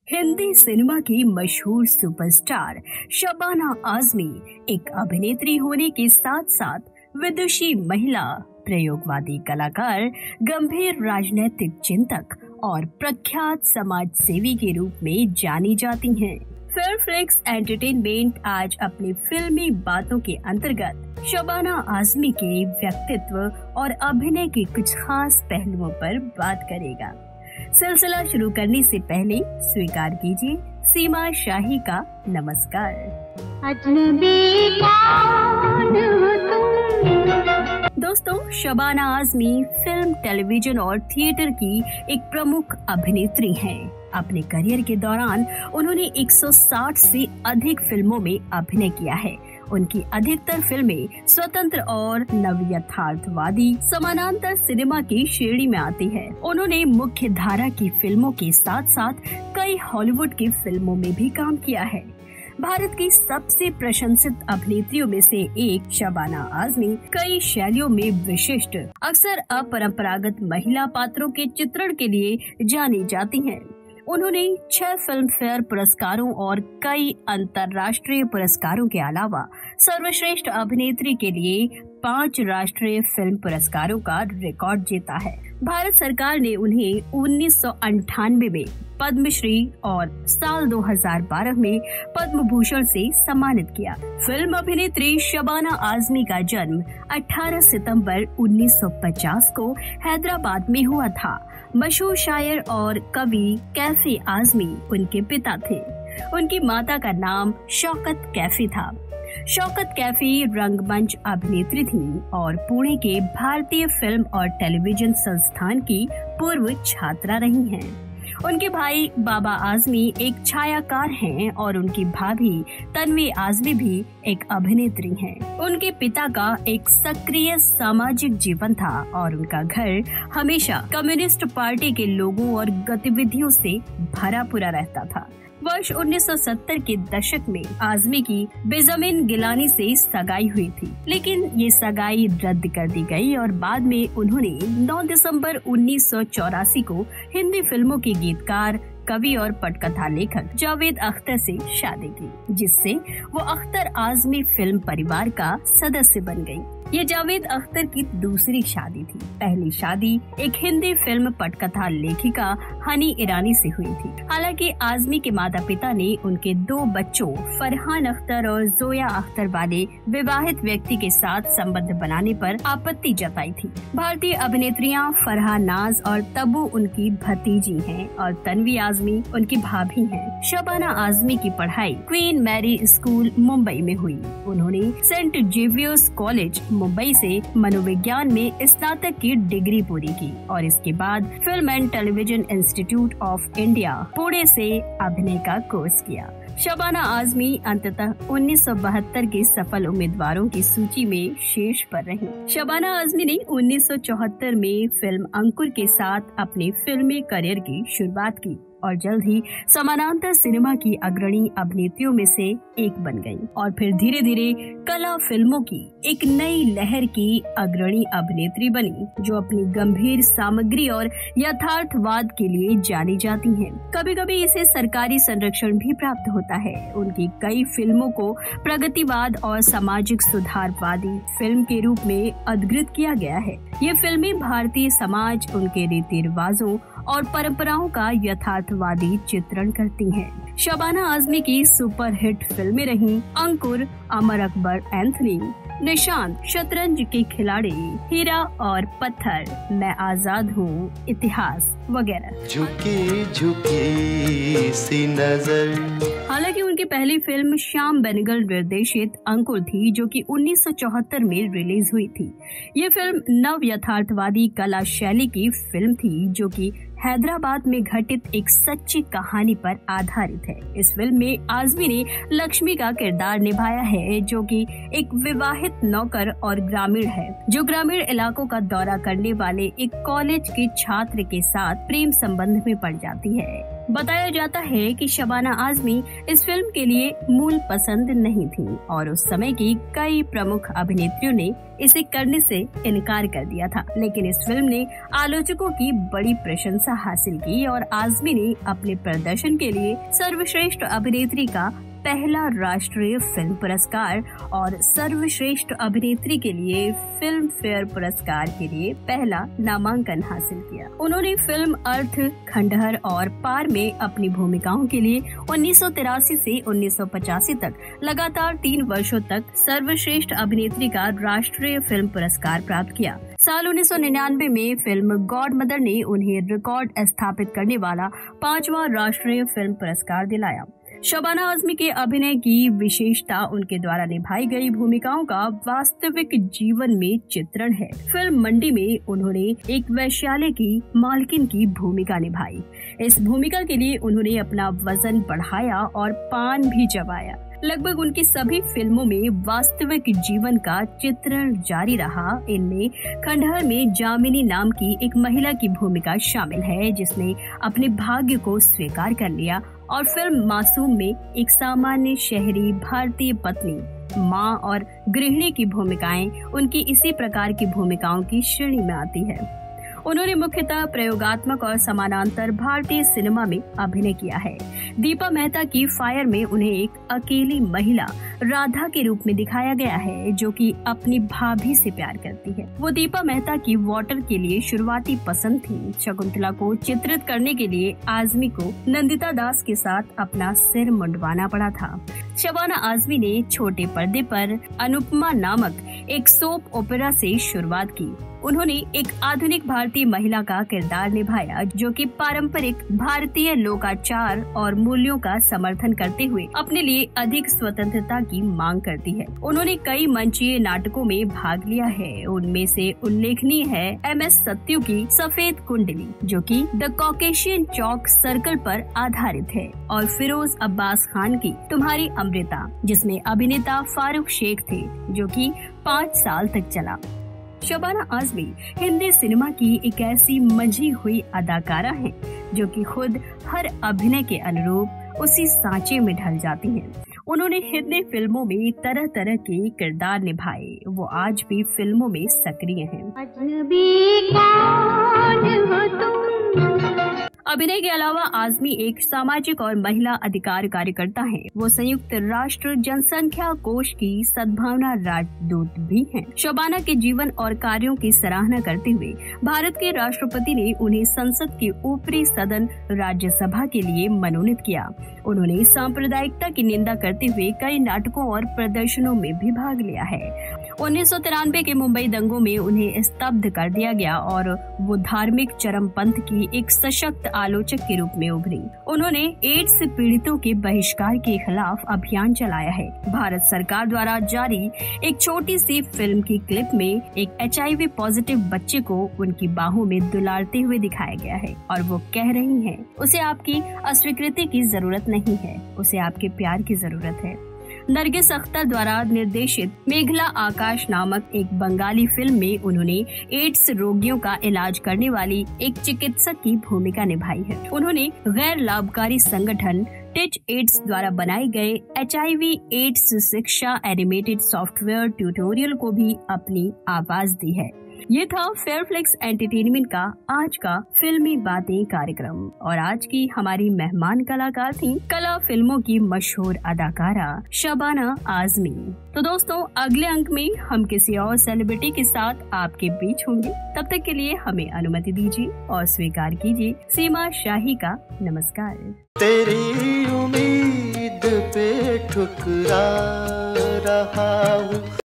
Hindi cinema की मशहूर superstar Shabana Azmi एक अभिनेत्री होने के साथ साथ विदुषी महिला, प्रयोगवादी कलाकार, गंभीर राजनीतिक चिंतक और प्रख्यात समाज सेवी के रूप में जानी जाती हैं। फेयरफ्लेक्स एंटरटेनमेंट आज अपनी फिल्मी बातों के अंतर्गत शबाना आजमी के व्यक्तित्व और अभिनय के कुछ खास पहलुओं पर बात करेगा। सिलसिला शुरू करने से पहले स्वीकार कीजिए सीमा शाही का नमस्कार। अजनबी कौन हो तुम? दोस्तों, शबाना आजमी फिल्म, टेलीविजन और थिएटर की एक प्रमुख अभिनेत्री हैं। अपने करियर के दौरान उन्होंने 160 से अधिक फिल्मों में अभिनय किया है। उनकी अधिकतर फिल्में स्वतंत्र और नवयथार्थवादी समानांतर सिनेमा की श्रेणी में आती है। उन्होंने मुख्य धारा की फिल्मों के साथ साथ कई हॉलीवुड की फिल्मों में भी काम किया है। भारत की सबसे प्रशंसित अभिनेत्रियों में से एक शबाना आजमी कई शैलियों में विशिष्ट, अक्सर अपरंपरागत महिला पात्रों के चित्रण के लिए जानी जाती हैं। उन्होंने 6 फिल्म फेयर पुरस्कारों और कई अंतर्राष्ट्रीय पुरस्कारों के अलावा सर्वश्रेष्ठ अभिनेत्री के लिए 5 राष्ट्रीय फिल्म पुरस्कारों का रिकॉर्ड जीता है। भारत सरकार ने उन्हें 1998 में पद्मश्री और साल 2012 में पद्म भूषण से सम्मानित किया। फिल्म अभिनेत्री शबाना आजमी का जन्म 18 सितंबर 1950 को हैदराबाद में हुआ था। मशहूर शायर और कवि कैफी आजमी उनके पिता थे। उनकी माता का नाम शौकत कैफी था। शौकत कैफी रंगमंच अभिनेत्री थीं और पुणे के भारतीय फिल्म और टेलीविजन संस्थान की पूर्व छात्रा रही हैं। उनके भाई बाबा आजमी एक छायाकार हैं और उनकी भाभी तन्वी आजमी भी एक अभिनेत्री हैं। उनके पिता का एक सक्रिय सामाजिक जीवन था और उनका घर हमेशा कम्युनिस्ट पार्टी के लोगों और गतिविधियों से भरा पूरा रहता था। वर्ष 1970 के दशक में आजमी की बेंजामिन गिलानी से सगाई हुई थी, लेकिन ये सगाई रद्द कर दी गई और बाद में उन्होंने 9 दिसंबर 1984 को हिंदी फिल्मों के गीतकार, कवि और पटकथा लेखक जावेद अख्तर से शादी की, जिससे वो अख्तर आजमी फिल्म परिवार का सदस्य बन गयी। ये जावेद अख्तर की दूसरी शादी थी। पहली शादी एक हिंदी फिल्म पटकथा लेखिका हनी ईरानी से हुई थी। हालांकि आजमी के माता पिता ने उनके 2 बच्चों फरहान अख्तर और जोया अख्तर वाले विवाहित व्यक्ति के साथ संबंध बनाने पर आपत्ति जताई थी। भारतीय अभिनेत्रियां फरहान नाज और तब्बू उनकी भतीजी हैं और तन्वी आजमी उनकी भाभी हैं। शबाना आजमी की पढ़ाई क्वीन मैरी स्कूल मुंबई में हुई। उन्होंने सेंट जेवियर्स कॉलेज मुंबई से मनोविज्ञान में स्नातक की डिग्री पूरी की और इसके बाद film and television institute of India Pune से अभिनय का कोर्स किया। शबाना आजमी अंततः 1972 के सफल उम्मीदवारों की सूची में शीर्ष पर रही। शबाना आजमी ने 1974 में फिल्म अंकुर के साथ अपने फिल्मी करियर की शुरुआत की और जल्द ही समानांतर सिनेमा की अग्रणी अभिनेत्रियों में से एक बन गयी और फिर धीरे धीरे कला फिल्मों की एक नई लहर की अग्रणी अभिनेत्री बनी, जो अपनी गंभीर सामग्री और यथार्थवाद के लिए जानी जाती हैं। कभी कभी इसे सरकारी संरक्षण भी प्राप्त होता है। उनकी कई फिल्मों को प्रगतिवाद और सामाजिक सुधारवादी फिल्म के रूप में अधिकृत किया गया है। ये फिल्में भारतीय समाज, उनके रीति रिवाजों और परंपराओं का यथार्थवादी चित्रण करती हैं। शबाना आजमी की सुपरहिट फिल्में रहीं अंकुर, अमर अकबर एंथनी, निशांत, शतरंज के खिलाड़ी, हीरा और पत्थर, मैं आजाद हूँ, इतिहास वगैरह। झुकी झुकी सी नजर। हालांकि उनकी पहली फिल्म श्याम बेनेगल निर्देशित अंकुर थी, जो कि 1974 में रिलीज हुई थी। ये फिल्म नव यथार्थवादी कला शैली की फिल्म थी, जो कि हैदराबाद में घटित एक सच्ची कहानी पर आधारित है। इस फिल्म में आजमी ने लक्ष्मी का किरदार निभाया है, जो कि एक विवाहित नौकर और ग्रामीण है, जो ग्रामीण इलाकों का दौरा करने वाले एक कॉलेज के छात्र के साथ प्रेम संबंध में पड़ जाती है। बताया जाता है कि शबाना आजमी इस फिल्म के लिए मूल पसंद नहीं थी और उस समय की कई प्रमुख अभिनेत्रियों ने इसे करने से इनकार कर दिया था, लेकिन इस फिल्म ने आलोचकों की बड़ी प्रशंसा हासिल की और आजमी ने अपने प्रदर्शन के लिए सर्वश्रेष्ठ अभिनेत्री का पहला राष्ट्रीय फिल्म पुरस्कार और सर्वश्रेष्ठ अभिनेत्री के लिए फिल्म फेयर पुरस्कार के लिए पहला नामांकन हासिल किया। उन्होंने फिल्म अर्थ, खंडहर और पार में अपनी भूमिकाओं के लिए 1983 से 1985 तक लगातार 3 वर्षों तक सर्वश्रेष्ठ अभिनेत्री का राष्ट्रीय फिल्म पुरस्कार प्राप्त किया। साल 1999 में फिल्म गॉड मदर ने उन्हें रिकॉर्ड स्थापित करने वाला 5वां राष्ट्रीय फिल्म पुरस्कार दिलाया। शबाना आजमी के अभिनय की विशेषता उनके द्वारा निभाई गई भूमिकाओं का वास्तविक जीवन में चित्रण है। फिल्म मंडी में उन्होंने एक वैश्यालय की मालकिन की भूमिका निभाई। इस भूमिका के लिए उन्होंने अपना वजन बढ़ाया और पान भी चबाया। लगभग उनकी सभी फिल्मों में वास्तविक जीवन का चित्रण जारी रहा। इनमें खंडहर में जामिनी नाम की एक महिला की भूमिका शामिल है, जिसने अपने भाग्य को स्वीकार कर लिया, और फिल्म मासूम में एक सामान्य शहरी भारतीय पत्नी, माँ और गृहिणी की भूमिकाएं उनकी इसी प्रकार की भूमिकाओं की श्रेणी में आती है। उन्होंने मुख्यतः प्रयोगात्मक और समानांतर भारतीय सिनेमा में अभिनय किया है। दीपा मेहता की फायर में उन्हें एक अकेली महिला राधा के रूप में दिखाया गया है, जो कि अपनी भाभी से प्यार करती है। वो दीपा मेहता की वाटर के लिए शुरुआती पसंद थी। शकुंतला को चित्रित करने के लिए आजमी को नंदिता दास के साथ अपना सिर मुंडवाना पड़ा था। शबाना आजमी ने छोटे पर्दे पर अनुपमा नामक एक सोप ओपेरा से शुरुआत की। उन्होंने एक आधुनिक भारतीय महिला का किरदार निभाया, जो कि पारंपरिक भारतीय लोकाचार और मूल्यों का समर्थन करते हुए अपने लिए अधिक स्वतंत्रता की मांग करती है। उन्होंने कई मंचीय नाटकों में भाग लिया है। उनमें से उल्लेखनीय है MS सत्यू की सफेद कुंडली, जो कि द कॉकेशियन चौक सर्कल पर आधारित है, और फिरोज अब्बास खान की तुम्हारी अमृता, जिसमें अभिनेता फारूक शेख थे, जो कि 5 साल तक चला। शबाना आजमी हिंदी सिनेमा की एक ऐसी मंझी हुई अदाकारा हैं, जो कि खुद हर अभिनय के अनुरूप उसी सांचे में ढल जाती हैं। उन्होंने हिंदी फिल्मों में तरह तरह के किरदार निभाए। वो आज भी फिल्मों में सक्रिय हैं। अजनबी कौन हो तुम। अभिनय के अलावा आजमी एक सामाजिक और महिला अधिकार कार्यकर्ता हैं। वो संयुक्त राष्ट्र जनसंख्या कोष की सद्भावना राजदूत भी हैं। शबाना के जीवन और कार्यों की सराहना करते हुए भारत के राष्ट्रपति ने उन्हें संसद के ऊपरी सदन राज्यसभा के लिए मनोनीत किया। उन्होंने सांप्रदायिकता की निंदा करते हुए कई नाटकों और प्रदर्शनों में भी भाग लिया है। 1993 के मुंबई दंगों में उन्हें स्तब्ध कर दिया गया और वो धार्मिक चरमपंथ की एक सशक्त आलोचक के रूप में उभरी। उन्होंने एड्स से पीड़ितों के बहिष्कार के खिलाफ अभियान चलाया है। भारत सरकार द्वारा जारी एक छोटी सी फिल्म की क्लिप में एक HIV पॉजिटिव बच्चे को उनकी बाहों में दुलारते हुए दिखाया गया है और वो कह रही हैं, उसे आपकी अस्वीकृति की जरूरत नहीं है, उसे आपके प्यार की जरूरत है। नरगिस अख्तर द्वारा निर्देशित मेघला आकाश नामक एक बंगाली फिल्म में उन्होंने एड्स रोगियों का इलाज करने वाली एक चिकित्सक की भूमिका निभाई है। उन्होंने गैर लाभकारी संगठन टीच एड्स द्वारा बनाए गए HIV एड्स शिक्षा एनिमेटेड सॉफ्टवेयर ट्यूटोरियल को भी अपनी आवाज दी है। ये था फेयरफ्लेक्स एंटरटेनमेंट का आज का फिल्मी बातें कार्यक्रम और आज की हमारी मेहमान कलाकार थी कला फिल्मों की मशहूर अदाकारा शबाना आजमी। तो दोस्तों, अगले अंक में हम किसी और सेलिब्रिटी के साथ आपके बीच होंगे। तब तक के लिए हमें अनुमति दीजिए और स्वीकार कीजिए सीमा शाही का नमस्कार। तेरी उम्मीद पे ठुकरा रहा हूँ,